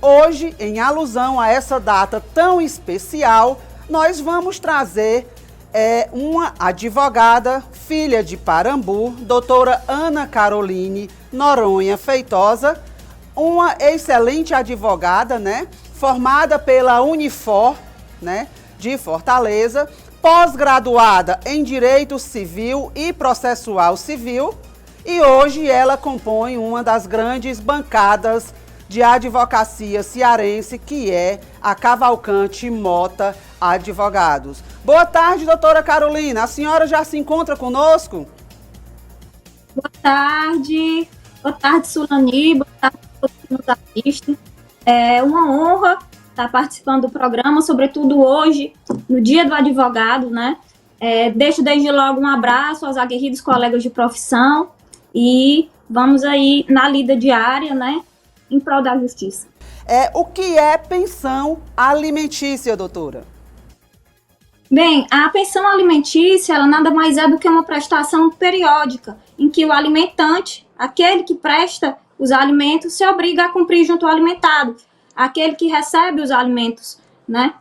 Hoje, em alusão a essa data tão especial, nós vamos trazer uma advogada, filha de Parambu, doutora Ana Caroline Noronha Feitosa, uma excelente advogada, né? Formada pela Unifor, né? De Fortaleza, pós-graduada em Direito Civil e Processual Civil, e hoje ela compõe uma das grandes bancadas de advocacia cearense, que é a Cavalcante Mota Advogados. Boa tarde, doutora Carolina. A senhora já se encontra conosco? Boa tarde, Sulani, boa tarde a todos que nos assistem. É uma honra estar participando do programa, sobretudo hoje, no Dia do Advogado, né? Deixo desde logo um abraço aos aguerridos colegas de profissão e vamos aí na lida diária, né? Em prol da justiça. O que é pensão alimentícia, doutora? Bem, a pensão alimentícia, ela nada mais é do que uma prestação periódica, em que o alimentante, aquele que presta os alimentos, se obriga a cumprir junto ao alimentado, aquele que recebe os alimentos, né?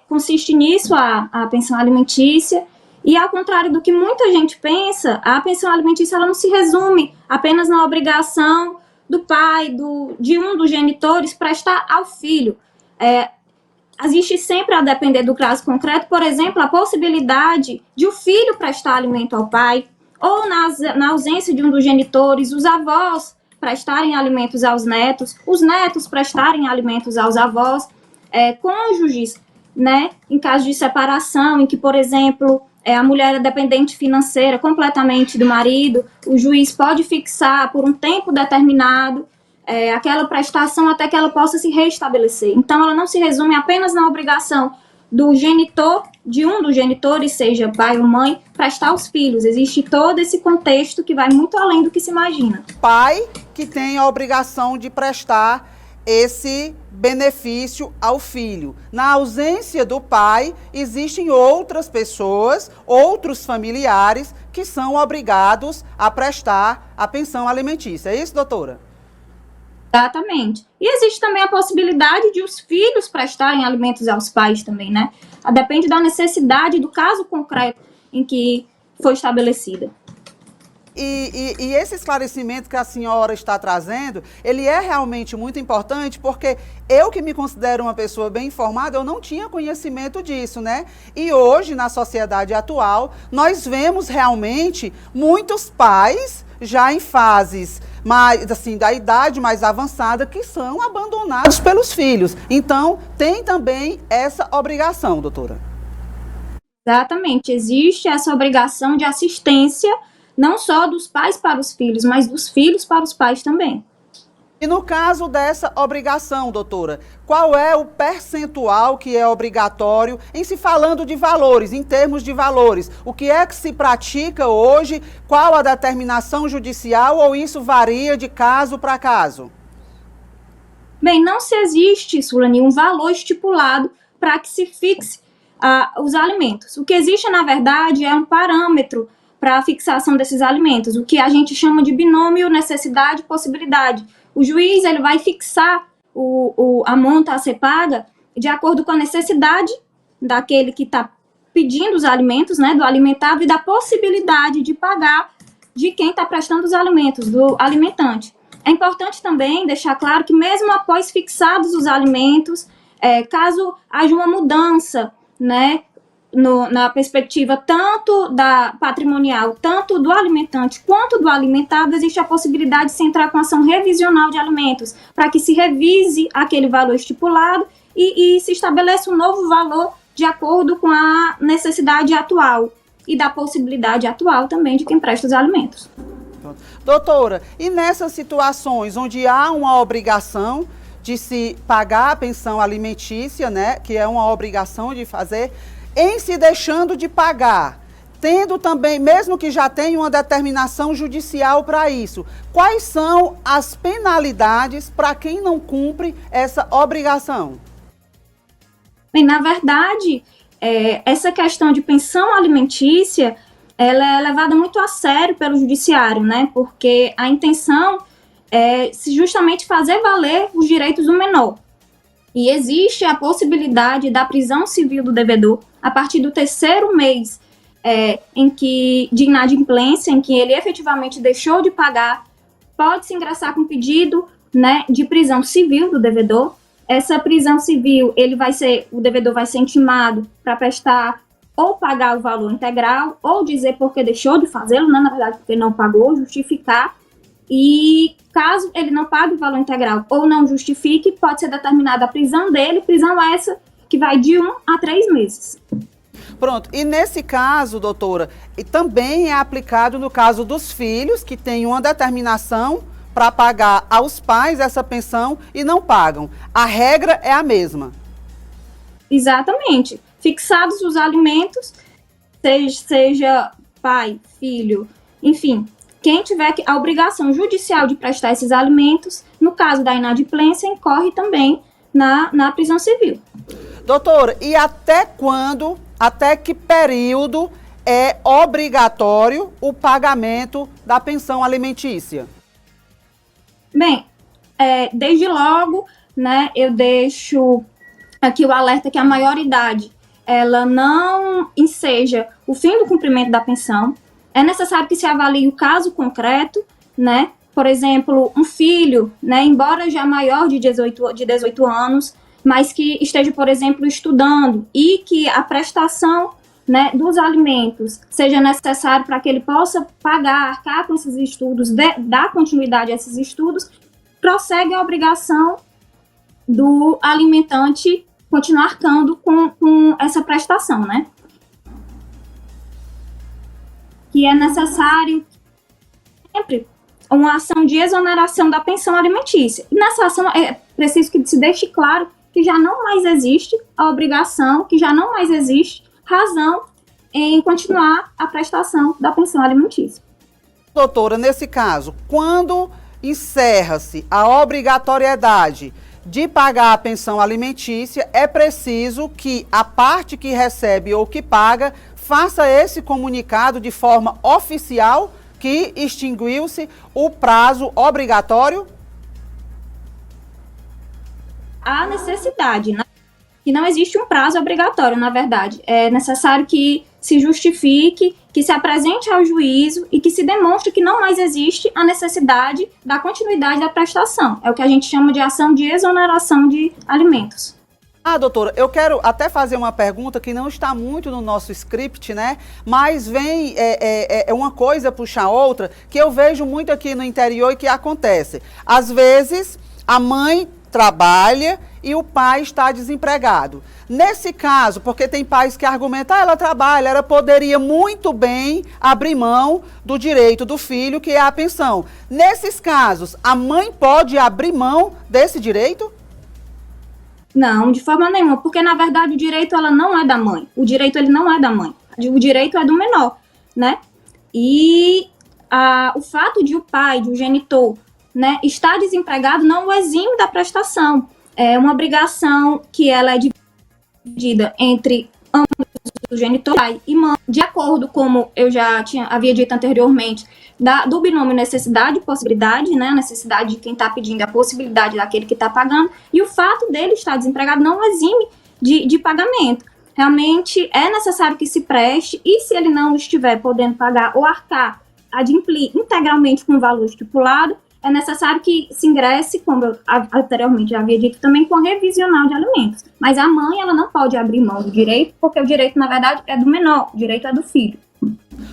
Consiste nisso a pensão alimentícia, e ao contrário do que muita gente pensa, a pensão alimentícia ela não se resume apenas na obrigação do pai, de um dos genitores prestar ao filho. Existe sempre, a depender do caso concreto, por exemplo, a possibilidade de o filho prestar alimento ao pai, ou na ausência de um dos genitores, os avós prestarem alimentos aos netos, os netos prestarem alimentos aos avós, cônjuges, né, em caso de separação, em que, por exemplo, a mulher é dependente financeira completamente do marido, o juiz pode fixar por um tempo determinado aquela prestação até que ela possa se restabelecer. Então, ela não se resume apenas na obrigação do genitor, de um dos genitores, seja pai ou mãe, prestar aos filhos. Existe todo esse contexto que vai muito além do que se imagina. Pai que tem a obrigação de prestar esse benefício ao filho. Na ausência do pai, existem outras pessoas, outros familiares que são obrigados a prestar a pensão alimentícia. É isso, doutora? Exatamente. E existe também a possibilidade de os filhos prestarem alimentos aos pais também, né? Depende da necessidade do caso concreto em que foi estabelecida. E esse esclarecimento que a senhora está trazendo, ele é realmente muito importante, porque eu que me considero uma pessoa bem informada, eu não tinha conhecimento disso, né? E hoje, na sociedade atual, nós vemos realmente muitos pais já em fases mais, assim, da idade mais avançada, que são abandonados pelos filhos. Então, tem também essa obrigação, doutora. Exatamente. Existe essa obrigação de assistência, não só dos pais para os filhos, mas dos filhos para os pais também. E no caso dessa obrigação, doutora, qual é o percentual que é obrigatório em se falando de valores, em termos de valores? O que é que se pratica hoje? Qual a determinação judicial ou isso varia de caso para caso? Bem, não se existe, Sulani, um valor estipulado para que se fixe os alimentos. O que existe, na verdade, é um parâmetro para a fixação desses alimentos, o que a gente chama de binômio necessidade e possibilidade. O juiz ele vai fixar a monta a ser paga de acordo com a necessidade daquele que está pedindo os alimentos, né, do alimentado, e da possibilidade de pagar de quem está prestando os alimentos, do alimentante. É importante também deixar claro que mesmo após fixados os alimentos, caso haja uma mudança, né, na perspectiva tanto da patrimonial, tanto do alimentante quanto do alimentado, existe a possibilidade de se entrar com ação revisional de alimentos, para que se revise aquele valor estipulado e se estabeleça um novo valor de acordo com a necessidade atual e da possibilidade atual também de quem presta os alimentos. Doutora, e nessas situações onde há uma obrigação de se pagar a pensão alimentícia, né, que é uma obrigação de fazer, em se deixando de pagar, tendo também, mesmo que já tenha uma determinação judicial para isso, quais são as penalidades para quem não cumpre essa obrigação? Bem, na verdade, essa questão de pensão alimentícia, ela é levada muito a sério pelo judiciário, né? Porque a intenção se justamente fazer valer os direitos do menor. E existe a possibilidade da prisão civil do devedor a partir do terceiro mês de inadimplência, em que ele efetivamente deixou de pagar, pode-se ingressar com pedido, né, de prisão civil do devedor. Essa prisão civil, o devedor vai ser intimado para prestar ou pagar o valor integral, ou dizer porque deixou de fazê-lo, né, na verdade, porque não pagou, justificar. E caso ele não pague o valor integral ou não justifique, pode ser determinada a prisão dele, prisão essa que vai de 1 a 3 meses. Pronto, e nesse caso, doutora, e também é aplicado no caso dos filhos que têm uma determinação para pagar aos pais essa pensão e não pagam. A regra é a mesma. Exatamente. Fixados os alimentos, seja pai, filho, enfim, quem tiver a obrigação judicial de prestar esses alimentos, no caso da inadimplência, incorre também na prisão civil. Doutora, e até que período é obrigatório o pagamento da pensão alimentícia? Bem, desde logo, né, eu deixo aqui o alerta que a maioridade, ela não enseja o fim do cumprimento da pensão. É necessário que se avalie o caso concreto, né? Por exemplo, um filho, né, embora já maior de 18 anos, mas que esteja, por exemplo, estudando e que a prestação, né, dos alimentos seja necessário para que ele possa pagar, arcar com esses estudos, dar continuidade a esses estudos, prossegue a obrigação do alimentante continuar arcando com essa prestação, né? Que é necessário sempre uma ação de exoneração da pensão alimentícia. E nessa ação é preciso que se deixe claro que já não mais existe a obrigação, que já não mais existe razão em continuar a prestação da pensão alimentícia. Doutora, nesse caso, quando encerra-se a obrigatoriedade de pagar a pensão alimentícia, é preciso que a parte que recebe ou que paga faça esse comunicado de forma oficial que extinguiu-se o prazo obrigatório? Há necessidade, né? Que não existe um prazo obrigatório, na verdade. É necessário que se justifique, que se apresente ao juízo e que se demonstre que não mais existe a necessidade da continuidade da prestação. É o que a gente chama de ação de exoneração de alimentos. Doutora, eu quero até fazer uma pergunta que não está muito no nosso script, né? Mas vem uma coisa puxar outra, que eu vejo muito aqui no interior e que acontece. Às vezes, a mãe trabalha e o pai está desempregado. Nesse caso, porque tem pais que argumentam, ela trabalha, ela poderia muito bem abrir mão do direito do filho, que é a pensão. Nesses casos, a mãe pode abrir mão desse direito? Não, de forma nenhuma, porque na verdade o direito ela não é da mãe. O direito ele não é da mãe. O direito é do menor, né? E o fato de o pai, de o genitor, né, estar desempregado não o exime da prestação. É uma obrigação que ela é dividida entre ambos os genitores, pai e mãe, de acordo como eu já havia dito anteriormente, do binômio necessidade e possibilidade, né, a necessidade de quem está pedindo, a possibilidade daquele que está pagando, e o fato dele estar desempregado não exime de pagamento. Realmente é necessário que se preste, e se ele não estiver podendo pagar ou arcar, adimplir integralmente com o valor estipulado, é necessário que se ingresse, como eu anteriormente já havia dito, também com a revisional de alimentos. Mas a mãe, ela não pode abrir mão do direito, porque o direito, na verdade, é do menor, o direito é do filho.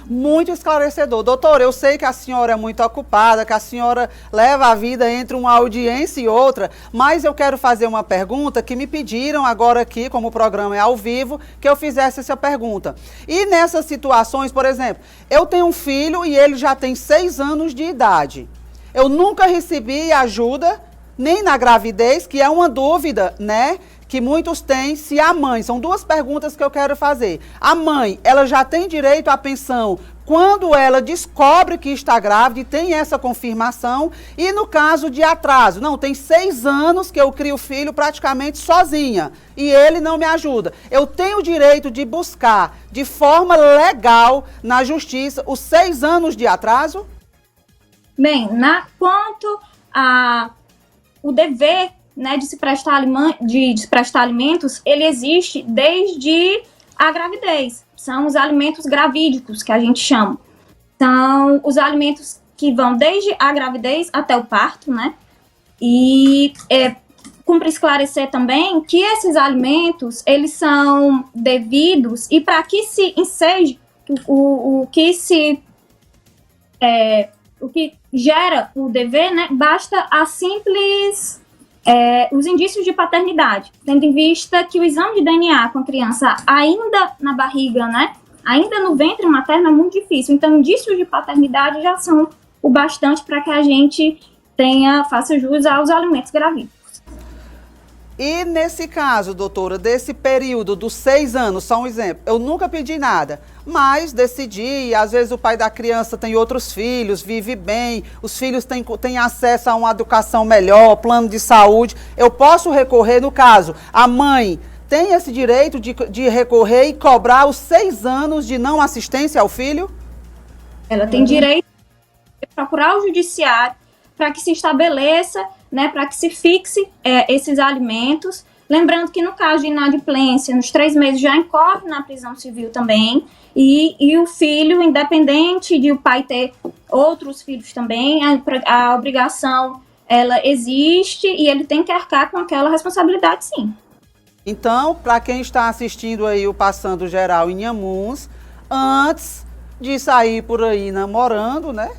Muito esclarecedor. Doutora, eu sei que a senhora é muito ocupada, que a senhora leva a vida entre uma audiência e outra, mas eu quero fazer uma pergunta que me pediram agora aqui, como o programa é ao vivo, que eu fizesse essa pergunta. E nessas situações, por exemplo, eu tenho um filho e ele já tem 6 anos de idade. Eu nunca recebi ajuda, nem na gravidez, que é uma dúvida, né? Que muitos têm, se a mãe, são 2 perguntas que eu quero fazer. A mãe, ela já tem direito à pensão quando ela descobre que está grávida e tem essa confirmação. E no caso de atraso, não, tem 6 anos que eu crio o filho praticamente sozinha e ele não me ajuda. Eu tenho o direito de buscar de forma legal na justiça os 6 anos de atraso? Bem, quanto o dever, né, de se prestar alimentos, ele existe desde a gravidez. São os alimentos gravídicos, que a gente chama. São os alimentos que vão desde a gravidez até o parto, né? E cumpre esclarecer também que esses alimentos, eles são devidos, e para que se enseje o que gera o dever, né, basta a simples os indícios de paternidade, tendo em vista que o exame de DNA com a criança ainda na barriga, né, ainda no ventre materno é muito difícil. Então, indícios de paternidade já são o bastante para que a gente faça jus aos alimentos gravídicos. E nesse caso, doutora, desse período dos 6 anos, só um exemplo, eu nunca pedi nada, mas decidi, e às vezes o pai da criança tem outros filhos, vive bem, os filhos têm acesso a uma educação melhor, plano de saúde, eu posso recorrer, no caso, a mãe tem esse direito de recorrer e cobrar os 6 anos de não assistência ao filho? Ela tem direito de procurar o judiciário para que se estabeleça, né, para que se fixe esses alimentos. Lembrando que no caso de inadimplência, nos 3 meses já incorre na prisão civil também, e o filho, independente de o pai ter outros filhos também, a obrigação, ela existe e ele tem que arcar com aquela responsabilidade, sim. Então, para quem está assistindo aí o Passando Geral em Inhamuns, antes de sair por aí namorando, né,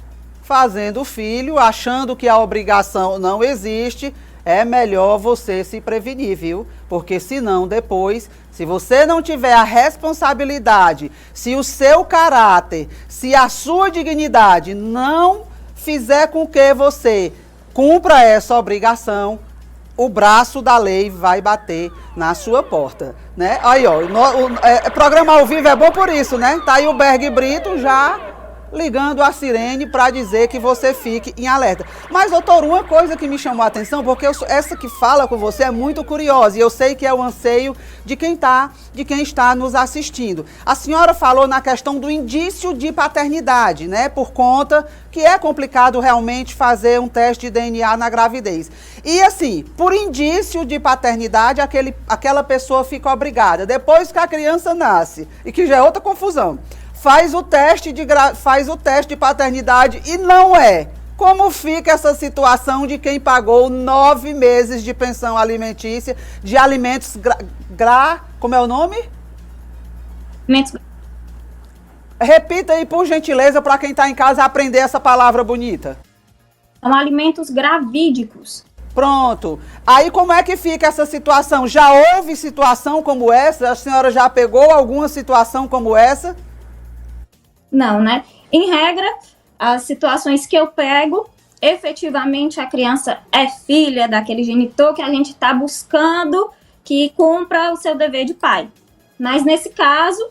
fazendo filho, achando que a obrigação não existe, é melhor você se prevenir, viu? Porque senão depois, se você não tiver a responsabilidade, se o seu caráter, se a sua dignidade não fizer com que você cumpra essa obrigação, o braço da lei vai bater na sua porta, né? Aí, ó, programa ao vivo é bom por isso, né? Tá aí o Berg Brito já ligando a sirene para dizer que você fique em alerta. Mas, doutor, uma coisa que me chamou a atenção, porque essa que fala com você é muito curiosa, e eu sei que é o anseio de quem está nos assistindo. A senhora falou na questão do indício de paternidade, né? Por conta que é complicado realmente fazer um teste de DNA na gravidez. E assim, por indício de paternidade, aquela pessoa fica obrigada, depois que a criança nasce, e que já é outra confusão, faz o teste de paternidade e não é. Como fica essa situação de quem pagou 9 meses de pensão alimentícia, de alimentos como é o nome? Repita aí, por gentileza, para quem está em casa aprender essa palavra bonita. São alimentos gravídicos. Pronto. Aí como é que fica essa situação? Já houve situação como essa? A senhora já pegou alguma situação como essa? Não, né? Em regra, as situações que eu pego, efetivamente a criança é filha daquele genitor que a gente está buscando que cumpra o seu dever de pai. Mas nesse caso,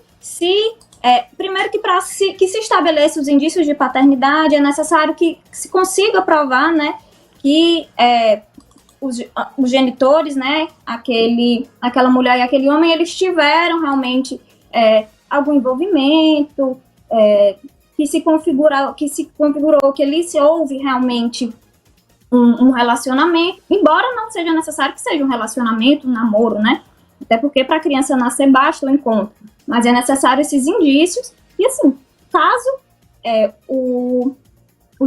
primeiro que para que se estabeleça os indícios de paternidade, é necessário que se consiga provar, né, que os genitores, né, aquela mulher e aquele homem, eles tiveram realmente algum envolvimento, que se configurou, que ali se houve realmente um relacionamento, embora não seja necessário que seja um relacionamento, um namoro, né? Até porque para a criança nascer basta o encontro, mas é necessário esses indícios. E assim, caso o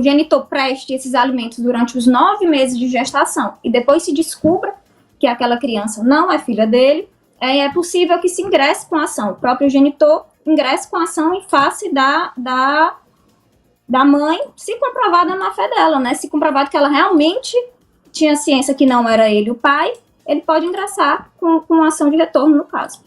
genitor preste esses alimentos durante os 9 meses de gestação e depois se descubra que aquela criança não é filha dele, é possível que se ingresse com a ação. O próprio genitor ingresse com a ação em face da mãe, se comprovada na fé dela, né? Se comprovado que ela realmente tinha ciência que não era ele o pai, ele pode ingressar com ação de retorno, no caso.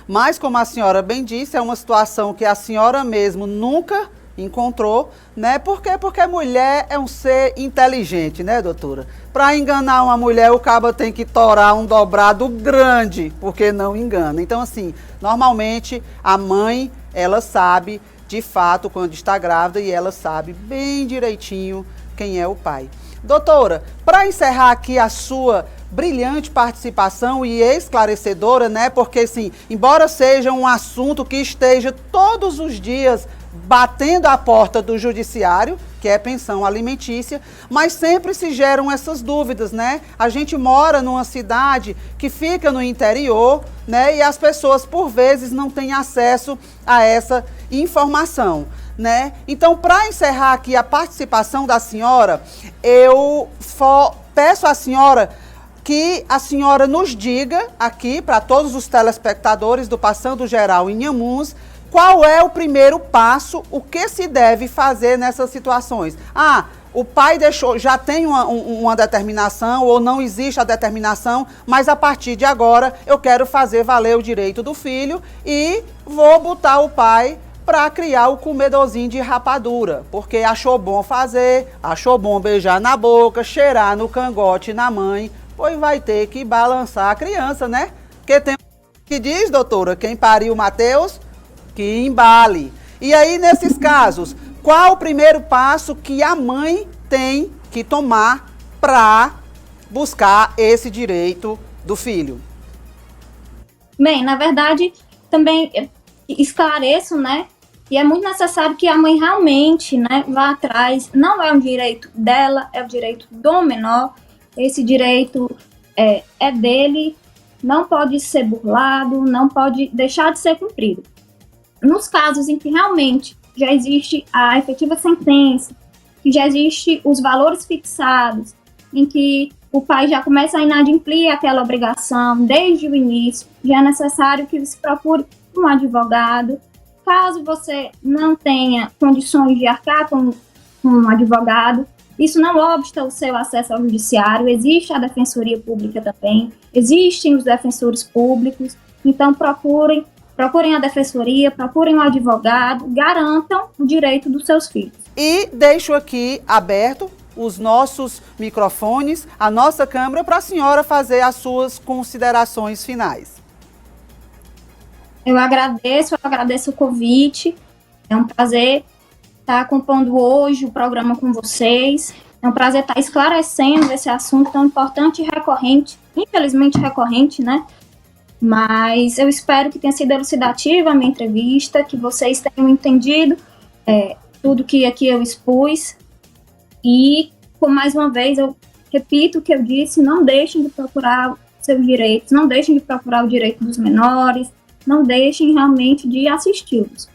Mas como a senhora bem disse, é uma situação que a senhora mesmo nunca encontrou, né? Por quê? Porque a mulher é um ser inteligente, né, doutora? Para enganar uma mulher, o cabo tem que torar um dobrado grande, porque não engana. Então, assim, normalmente a mãe, ela sabe de fato quando está grávida e ela sabe bem direitinho quem é o pai. Doutora, para encerrar aqui a sua brilhante participação e esclarecedora, né? Porque, assim, embora seja um assunto que esteja todos os dias batendo a porta do judiciário, que é pensão alimentícia, mas sempre se geram essas dúvidas, né? A gente mora numa cidade que fica no interior, né? E as pessoas, por vezes, não têm acesso a essa informação, né? Então, para encerrar aqui a participação da senhora, eu peço à senhora que a senhora nos diga aqui, para todos os telespectadores do Passando Geral em Inhamuns, qual é o primeiro passo, o que se deve fazer nessas situações. O pai já tem uma determinação ou não existe a determinação, mas a partir de agora eu quero fazer valer o direito do filho e vou botar o pai para criar o comedorzinho de rapadura, porque achou bom fazer, achou bom beijar na boca, cheirar no cangote na mãe, pois vai ter que balançar a criança, né? Porque tem que diz, doutora, quem pariu Mateus, que embale. E aí, nesses casos, qual o primeiro passo que a mãe tem que tomar para buscar esse direito do filho? Bem, na verdade, também esclareço, né? E é muito necessário que a mãe realmente, né, vá atrás. Não é um direito dela, é o direito do menor. Esse direito é dele, não pode ser burlado, não pode deixar de ser cumprido. Nos casos em que realmente já existe a efetiva sentença, que já existe os valores fixados, em que o pai já começa a inadimplir aquela obrigação desde o início, já é necessário que se procure um advogado. Caso você não tenha condições de arcar com um advogado, isso não obsta o seu acesso ao judiciário, existe a defensoria pública também, existem os defensores públicos, então procurem a defensoria, procurem um advogado, garantam o direito dos seus filhos. E deixo aqui aberto os nossos microfones, a nossa câmera, para a senhora fazer as suas considerações finais. Eu agradeço o convite, é um prazer estar compondo hoje o programa com vocês, é um prazer estar esclarecendo esse assunto tão importante e recorrente, infelizmente recorrente, né? Mas eu espero que tenha sido elucidativa a minha entrevista, que vocês tenham entendido tudo que aqui eu expus. E, mais uma vez, eu repito o que eu disse, não deixem de procurar seus direitos, não deixem de procurar o direito dos menores, não deixem realmente de assisti-los.